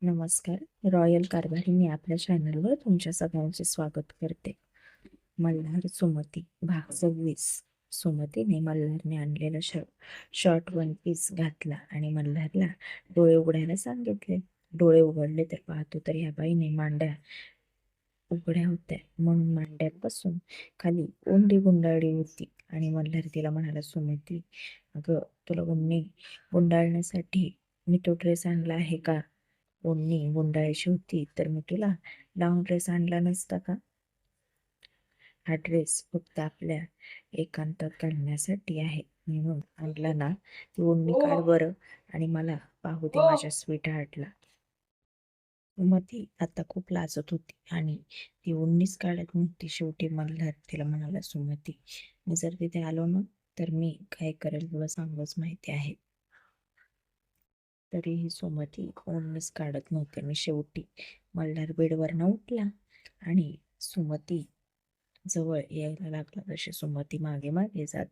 नमस्कार. रॉयल कारभारी मी आपल्या चॅनलवर तुमच्या सगळ्यांचे स्वागत करते. मल्हार सुमती भाग 26. सुमतीने मल्हारने आणलेला शॉर्ट वन पीस घातला आणि मल्हारला डोळे उघडायला सांगितले. डोळे उघडले तर पाहतो तर ह्या बाईने मांड्या उघड्या होत्या, म्हणून मांड्यांपासून खाली ओंडी गुंडाळली होती. आणि मल्हार तिला म्हणाला, सुमती, अगं, तुला ओढणी गुंडाळण्यासाठी मी तो ड्रेस आणला आहे का? ओढणी गुंडाळायची होती तर मी तुला लॉंग ड्रेस आणला नसता का? हा ड्रेस फक्त आपल्या एकांतात घालण्यासाठी आहे म्हणून आणला ना? ती ओढणी काढ बरं आणि मला पाहू दे माझ्या स्वीट हार्टला. ती आता खूप लाजत होती आणि ती ओढणीच काढत नव्हती. शेवटी मल्हार तिला म्हणाला, सुमती, मी जर तिथे आलो ना तर मी काय करेल तुला चांगलंच माहिती आहे. तरीही सुमती ओढणीच काढत नव्हते आणि शेवटी मल्हार बेडवरनं उठला आणि सुमती जवळ यायला लागला. तशी सुमती मागे मागे जात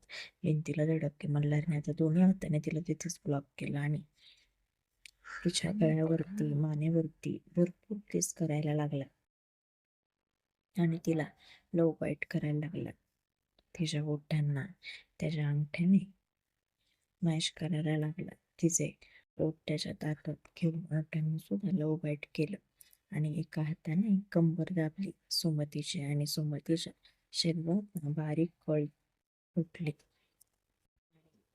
भिंतीला धडकली. मल्हारने आता दोन्ही हाताने तिला तिथेच ब्लॉक केला आणि तिच्या गळ्यावरती मानेवरती भरपूर केस करायला लागला आणि तिला लव बाईट करायला लागला. तिच्या ओठांना त्याच्या अंगठ्याने मॅश करायला लागला. तिचे ओठ त्याच्या ताटात घेऊन ओठांनी सुद्धा लव बाईट केलं आणि एका हाताने कंबर दाबली सुमतीची आणि सुमतीच्या शरीरात बारीक कळ उठली.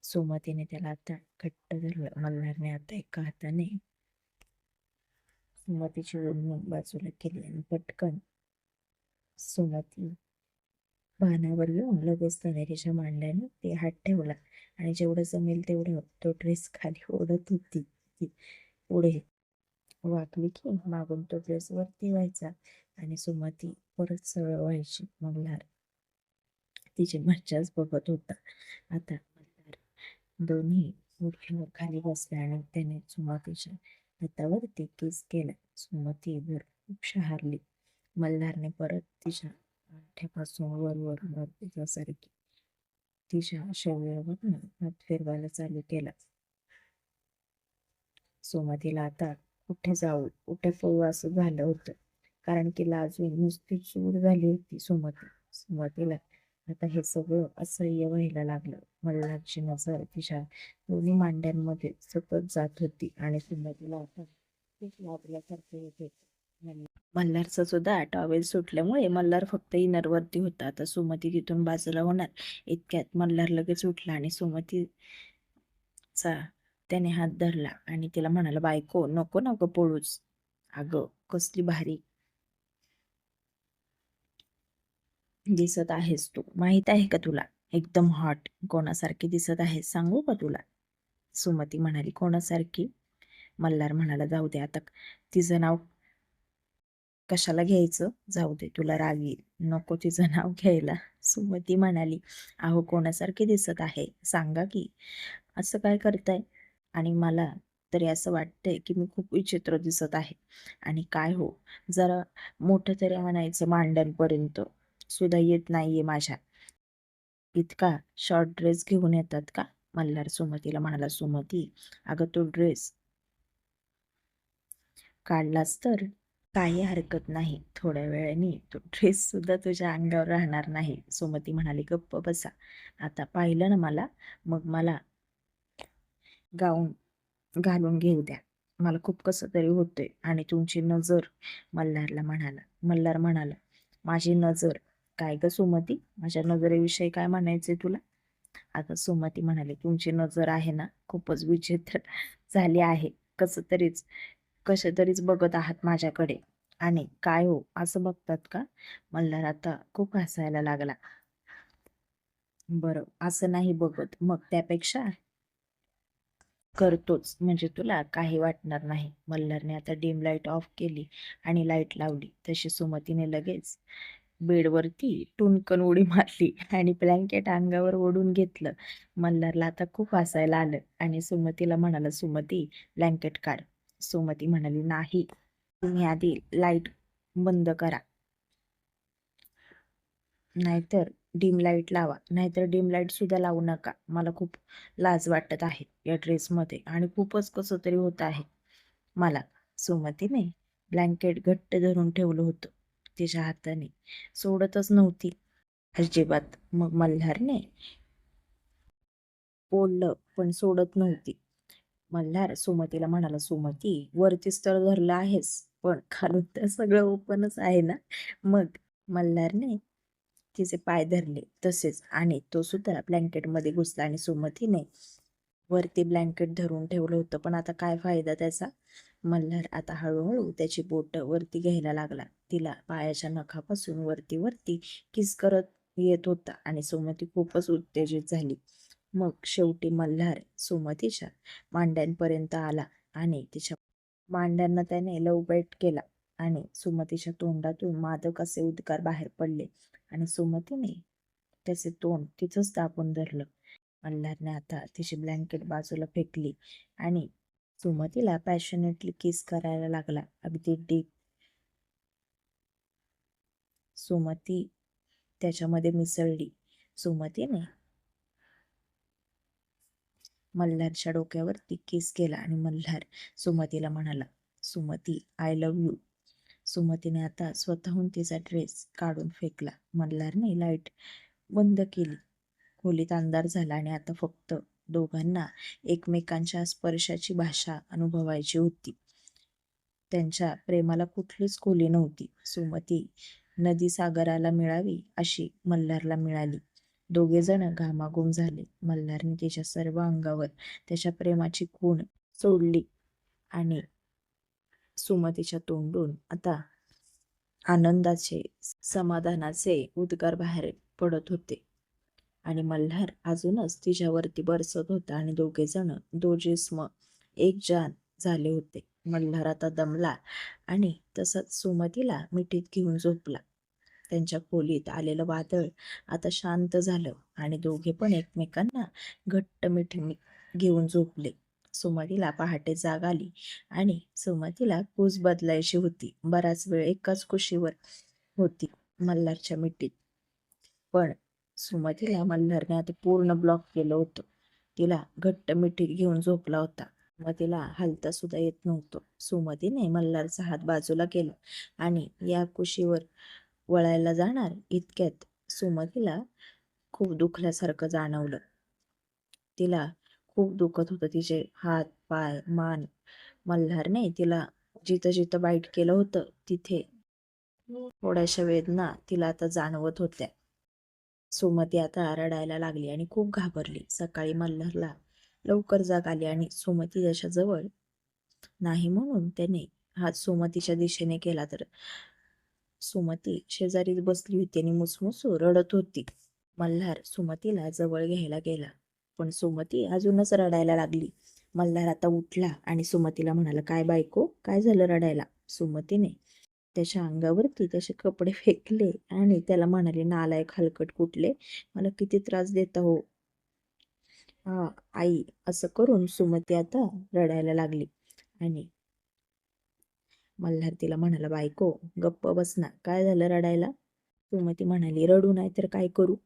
सुमतीने त्याला आता घट्ट धरलं. मल्हारने आता एका हाताने सुमतीची ओढणी बाजूला केली आणि पटकन सुमती भानावर येऊन लगेच त्याने तिच्या मांड्याने ते हात ठेवला आणि जेवढं जमेल तेवढं तो ड्रेस खाली ओढत होती. ती पुढे वाकली की मागून तो ड्रेस वरती व्हायचा आणि सुमती परत सरळ व्हायची. मल्हार तिची मज्जाच बघत होता. आता मल्हार दोन्ही उठल्यावर खाली बसला आणि त्याने सुमतीच्या हातावरती किस केला. सुमती भर खूप शहारली. मल्हारने परत तिच्या अंगठ्यापासून वर तिच्यासारखी तिच्या शरीरावरून हात फिरवायला चालू केला. सुमतीला आता कुठे जाऊ कुठे पळू असं झालं होतं, कारण की लाजून नुसती चूर झाली होती सुमतीला आता हे सगळं असह्य व्हायला लागलं. मल्हारची नजर तिच्या दोन्ही मांड्यांमध्ये सतत जात होती आणि सुमतीला आता खूप लागल्यासारखं होत होतं. मल्हारचा सुद्धा टॉवेल सुटल्यामुळे मल्हार फक्त इनरवरती होता. आता सुमती तिथून बाजूला होणार इतक्यात मल्हार लगेच उठला आणि सुमतीचा त्याने हात धरला आणि तिला म्हणाला, बायको, नको नको पळूच. अगं, कसली भारी दिसत आहेस तू, माहित आहे का तुला? एकदम हॉट. कोणासारखी दिसत आहेस सांगू का तुला? सुमती म्हणाली, कोणासारखी? मल्हार म्हणाला, जाऊ दे आता, तिचं नाव कशाला घ्यायचं, जाऊ दे, तुला राग येईल, नको तिचं नाव घ्यायला. सुमती म्हणाली, अहो, कोणासारखी दिसत आहे सांगा की, असं काय करताय? आणि मला तरी असं वाटतंय की मी खूप विचित्र दिसत आहे. आणि काय हो, जरा मोठं तरी म्हणायचं, मांड्यांपर्यंत सुद्धा येत नाहीये माझ्या. इतका शॉर्ट ड्रेस घेऊन येतात का? मल्हार सुमतीला म्हणाला, सुमती, अगं, तो ड्रेस काढलास तर काही हरकत नाही, थोड्या वेळाने तो ड्रेस सुद्धा तुझ्या अंगावर राहणार नाही. सुमती म्हणाली, गप्प बसा, आता पाहिलं ना मला, मग मला गाऊन घालून घेऊ द्या, मला खूप कसं तरी होतंय. आणि तुमची नजर, मल्हार म्हणाला, माझी नजर? काय ग सुमती, माझ्या नजरेविषयी काय म्हणायचंय तुला? आता सुमती म्हणाली, तुमची नजर आहे ना, खूपच विचित्र झाली आहे. कशा तरीच बघत आहात माझ्याकडे. आणि काय हो, असं बघतात का? मल्हार आता खूप हसायला लागला. बरं, असं नाही बघत, मग त्यापेक्षा करतोच, म्हणजे तुला काही वाटणार नाही. मल्हारने आता डिम लाईट ऑफ केली आणि लाईट लावली. तशी सुमतीने लगेच बेडवरती टुनकन उडी मारली आणि ब्लँकेट अंगावर ओढून घेतलं. मल्हारला आता खूप हसायला आलं आणि सुमतीला म्हणाला, सुमती, ब्लँकेट काढ. सुमती म्हणाली, नाही, तुम्ही आधी लाईट बंद करा, नाहीतर डिम लाईट लावा, नाहीतर डिम लाईट सुद्धा लावू नका. मला खूप लाज वाटत आहे या ड्रेसमध्ये आणि खूपच कसं तरी होत आहे मला. सुमतीने ब्लँकेट घट्ट धरून ठेवलं होतं तिच्या हाताने, सोडतच नव्हती अजिबात. मग मल्हारने ओढलं पण सोडत नव्हती. मल्हार सुमतीला म्हणाला, सुमती, वरती स्थळ धरलं आहेस पण खालून तर सगळं ओपनच आहे ना. मग मल्हारने तिचे पाय धरले तसेच आणि तो सुद्धा ब्लँकेटमध्ये घुसला आणि सुमतीने वरती ब्लँकेट धरून ठेवलं होतं. पण आता काय फायदा त्याचा. मल्हार आता हळूहळू त्याची बोट वरती घ्यायला लागला. तिला पायाच्या नखापासून वरती वरती किस करत येत होता आणि सुमती खूपच उत्तेजित झाली. मग शेवटी मल्हार सुमतीच्या मांड्यांपर्यंत आला आणि तिच्या मांड्यांना त्याने लवबैठ केला आणि सुमतीच्या तोंडातून मादक असे उद्गार बाहेर पडले आणि सुमतीने त्याचे तोंड तिथंच दाबून धरलं. मल्हारने आता तिची ब्लँकेट बाजूला फेकली आणि सुमतीला पॅशनेटली किस करायला लागला, अगदी डीप. सुमती त्याच्यामध्ये मिसळली. सुमतीने मल्हारच्या डोक्यावरती किस केला आणि मल्हार सुमतीला म्हणाला, सुमती, आय लव्ह यू. सुमतीने आता स्वतःहून तिचा ड्रेस काढून फेकला. मल्हारने लाईट बंद केली. खोलीत अंधार झाला आणि आता फक्त दोघांना एकमेकांच्या स्पर्शाची भाषा अनुभवायची होती. त्यांच्या प्रेमाला कुठलीच खोली नव्हती. सुमती नदी सागराला मिळावी अशी मल्हारला मिळाली. दोघे जण घामाघूम झाले. मल्हारने तिच्या सर्व अंगावर त्याच्या प्रेमाची खूण सोडली आणि सुमतीच्या तोंडून आता आनंदाचे, समाधानाचे उद्गार बाहेर पडत होते आणि मल्हार अजूनच तिच्यावरती बरसत होता आणि दोघे जण दो जिस्म एक जान झाले होते. मल्हार आता दमला आणि तसंच सुमतीला मिठीत घेऊन झोपला. त्यांच्या खोलीत आलेलं वादळ आता शांत झालं आणि दोघे पण एकमेकांना घट्ट मिठी घेऊन झोपले. सुमतीला पहाटे जाग आली आणि सुमतीला कूस बदलायची होती. बराच वेळ एकाच कुशीवर होती मल्हारच्या मिठीत. पण सुमतीला मल्हारने आता पूर्ण ब्लॉक केलं होतं. तिला घट्ट मिठीत घेऊन झोपला होता. मग तिला हालता सुद्धा येत नव्हतं. सुमतीने मल्हारचा हात बाजूला केला आणि या कुशीवर वळायला जाणार इतक्यात सुमतीला खूप दुखल्यासारखं जाणवलं. तिला खूप दुखत होतं तिचे हात, पाय, मान. मल्हारने तिला जिथं जिथं बाईट केलं होतं तिथे थोड्याशा वेदना तिला आता जाणवत होत्या. सुमती आता रडायला लागली आणि खूप घाबरली. सकाळी मल्हारला लवकर जाग आली आणि सुमती त्याच्या जवळ नाही म्हणून त्याने हात सुमतीच्या दिशेने केला तर सुमती शेजारीच बसली होती आणि मुसमुसू रडत होती. मल्हार सुमतीला जवळ घ्यायला गेला पण सुमती अजूनच रडायला लागली. मल्हार आता उठला आणि सुमतीला म्हणाला, काय बायको, काय झालं रडायला. सुमतीने त्याच्या अंगावरती त्याचे कपडे फेकले आणि त्याला म्हणाले, नालायक हलकट कुठले, मला किती त्रास देता हो. हा आई, असं करून सुमती आता रडायला लागली आणि मल्हार तिला म्हणाला, बायको गप्प बस ना, काय झालं रडायला. सुमती म्हणाली, रडू नाही तर काय करू.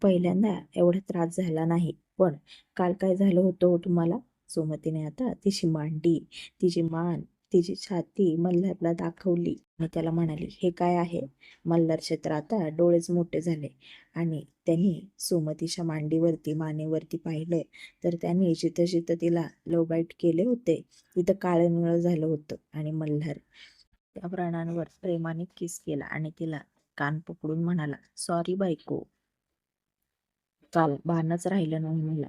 पहिल्यांदा एवढा त्रास झाला नाही पण काल काय झालं होतं हो तुम्हाला. सुमतीने आता तिची मांडी, तिची मान, तिची छाती मल्हारला दाखवली आणि त्याला म्हणाली, हे काय आहे. मल्हारचे तर आता डोळेच मोठे झाले आणि त्यांनी सुमतीच्या मांडीवरती, मानेवरती पाहिलं तर त्यांनी जिथं जिथं तिला लवबाईट केले होते तिथं काळं निळं झालं होतं आणि मल्हार त्या प्राणांवर प्रेमाने किस केला आणि तिला कान पकडून म्हणाला, सॉरी बायको, काल भानच राहिलं नाही मला.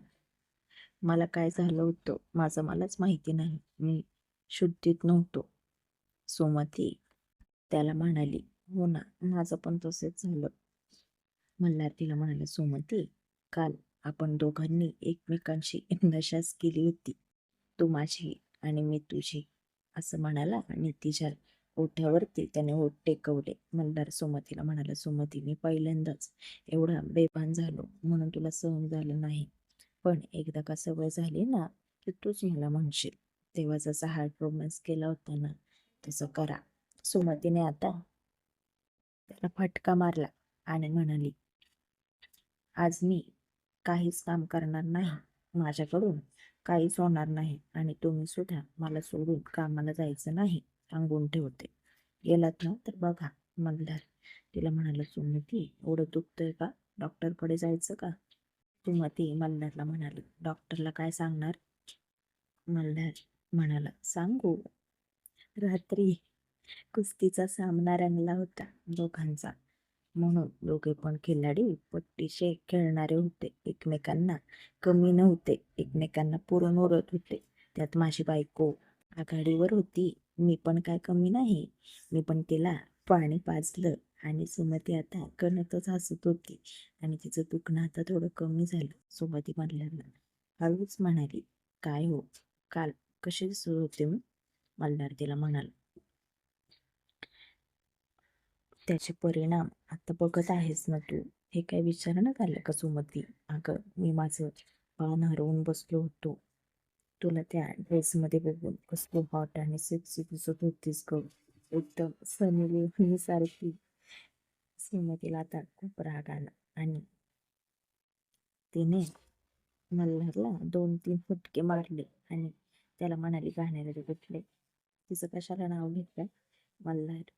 मला काय झालं होतं माझं मलाच माहिती नाही. मी शुद्धीत नव्हतो. सुमती त्याला म्हणाली, हो ना, माझं पण तसेच झालं. मल्हार तिला म्हणाला, सुमती, काल आपण दोघांनी एकमेकांशी नशाच केली होती. तू माझी आणि मी तुझी, असं म्हणाला आणि तिच्या ओठ्यावरती त्याने ओठ टेकवले. मल्हार सुमतीला म्हणाला, सुमती, मी पहिल्यांदाच एवढा बेभान झालो म्हणून तुला सहन झालं नाही. पण एकदा का सवय झाली ना की तूच मला म्हणशील. तेव्हा जसा हार्ट रोमॅन्स केला होता ना तसं करा. सुमतीने आता त्याला फटका मारला आणि म्हणाली, आज मी काहीच काम करणार नाही. माझ्याकडून काहीच होणार नाही आणि तुम्ही सुद्धा मला सोडून कामाला जायचं नाही सांगून ठेवते. गेलात ना तर बघा. मल्हार तिला म्हणाला, सुमती एवढं दुखतंय का? डॉक्टरकडे जायचं का? सुमती मल्हारला म्हणाली, डॉक्टरला काय सांगणार? मल्हार म्हणाला, सांगू. रात्री कुस्तीचा सामना रंगला होता दोघांचा, म्हणून दोघे पण खिलाडी पट्टीचे खेळणारे होते. एकमेकांना कमी नव्हते, एकमेकांना पुरून उरत होते. त्यात माझी बायको आघाडीवर होती. मी पण काय कमी नाही. मी पण तिला पाणी पाजलं आणि सुमती आता कणतच हसत होती आणि तिचं दुखणं आता थोडं कमी झालं. सुमती मल्हारला हळूच म्हणाली, काय हो, काल कसे दिसत होते मी? मल्हार तिला म्हणाला, त्याचे परिणाम आता बघत आहेस ना तू. हे काय विचारण्यात आलं का सुमती? अगं मी माझं पान हरवून बसलो होतो. तुला त्या ड्रेसमध्ये बघून कसली हॉट आणि सेक्सी दिसत होतीस ग, एकदम सनी लिओनी सारखी. सुमतीला आता खूप राग आला आणि तिने मल्हारला 2-3 फटके मारले आणि त्याला म्हणाली, घाणेरडे कुठले. तिचं कशाला नाव घेतलं? मल्हार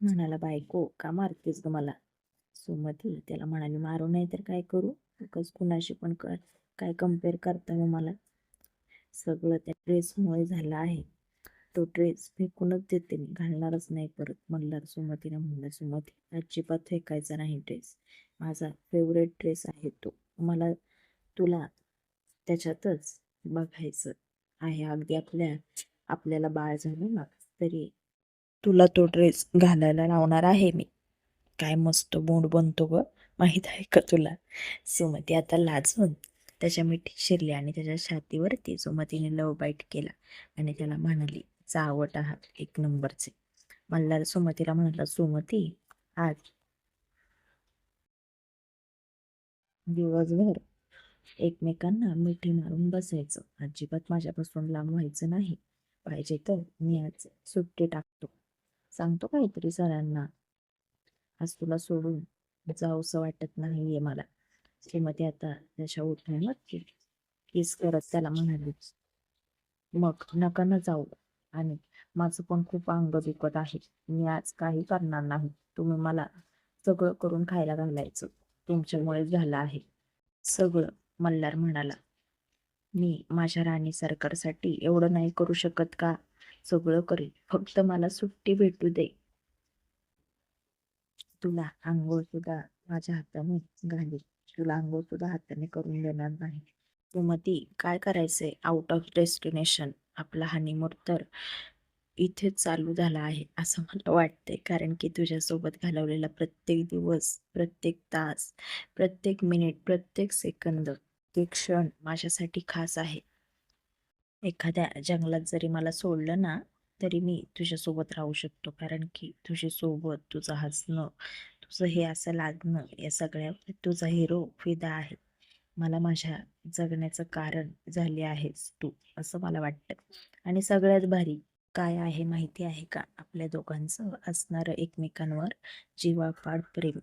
म्हणाला, बायको का मारतेस ग मला? सुमती त्याला म्हणाली, मारू नाही तर काय करू? उगाच कुणाशी पण काय कम्पेअर करता मग मला? सगळं त्या ड्रेसमुळे झालं आहे. तो ड्रेस फेकूनच देते मी, घालणारच नाही परत. मल्हार सुमतीला म्हणला, सुमती अजिबात फेकायचा नाही ड्रेस. माझा फेवरेट ड्रेस आहे तो. मला तुला त्याच्यातच बघायचं आहे. अगदी आपल्याला बाळ झालं ना तरी तुला तो ड्रेस घालायला लावणार आहे मी. काय मस्त मूड बनतो ग, माहीत आहे का तुला? सुमती आता लाजून त्याच्या मिठी शिरली आणि त्याच्या छातीवरती सुमतीने लव बाईट केला आणि त्याला म्हणाली, चावट आहात एक नंबरचे. मल्हार सुमतीला म्हणाला, सुमती आज दिवसभर एकमेकांना मिठी मारून बसायचं, अजिबात माझ्यापासून लांब व्हायचं नाही. पाहिजे तर मी आज सुट्टी टाकतो, सांगतो काहीतरी सरांना. आज तुला सोडून जाऊसं वाटत नाहीये मला. श्रीमती आता त्याच्या ओठांवर किस करत त्याला म्हणाली, मग नका न जाऊ. आणि माझं पण खूप अंग दुखत आहे. मी आज काही करणार नाही. तुम्ही मला सगळं करून खायला घालायचं. तुमच्यामुळे झालं आहे सगळं. मल्हार म्हणाला, मी माझ्या राणी सरकारसाठी एवढं नाही करू शकत का? सगळं करेल, फक्त मला सुट्टी भेटू दे. तुला आंघोळ सुद्धा माझ्या हाताने घालील. तुला आंघोळ सुद्धा हाताने करून देणार नाही. सुमती काय करायचंय? Out of destination. आपला हनीमून तर इथेच चालू झाला आहे असं मला वाटतंय, कारण की तुझ्यासोबत घालवलेला प्रत्येक दिवस, प्रत्येक तास, प्रत्येक मिनिट, प्रत्येक सेकंद, ते क्षण माझ्यासाठी खास आहे. एखाद्या जंगलात जरी मला सोडलं ना तरी मी तुझ्यासोबत राहू शकतो, कारण की तुझी सोबत, तुझं हसणं, तुझं हे असं लागणं, या सगळ्यावर तुझा हिरो फिदा आहे. मला माझ्या जगण्याचं कारण झाले आहेस तू, असं मला वाटतं. आणि सगळ्यात भारी काय आहे माहिती आहे का? आपल्या दोघांचं असणारं एकमेकांवर जीवापाड प्रेम,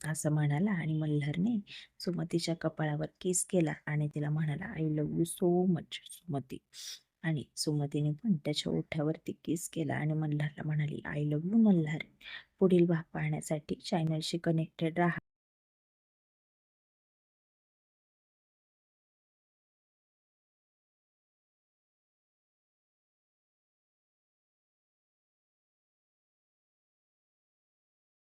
असं म्हणाला आणि मल्हारने सुमतीच्या कपाळावर किस केला आणि तिला म्हणाला, I love you so much Sumati. आणि सुमतीने पण त्याच्या ओठावरती किस केला आणि मल्हारला म्हणाली, आय लव्ह यू मल्हार. पुढील भाग पाहण्यासाठी चॅनलशी कनेक्टेड राहा.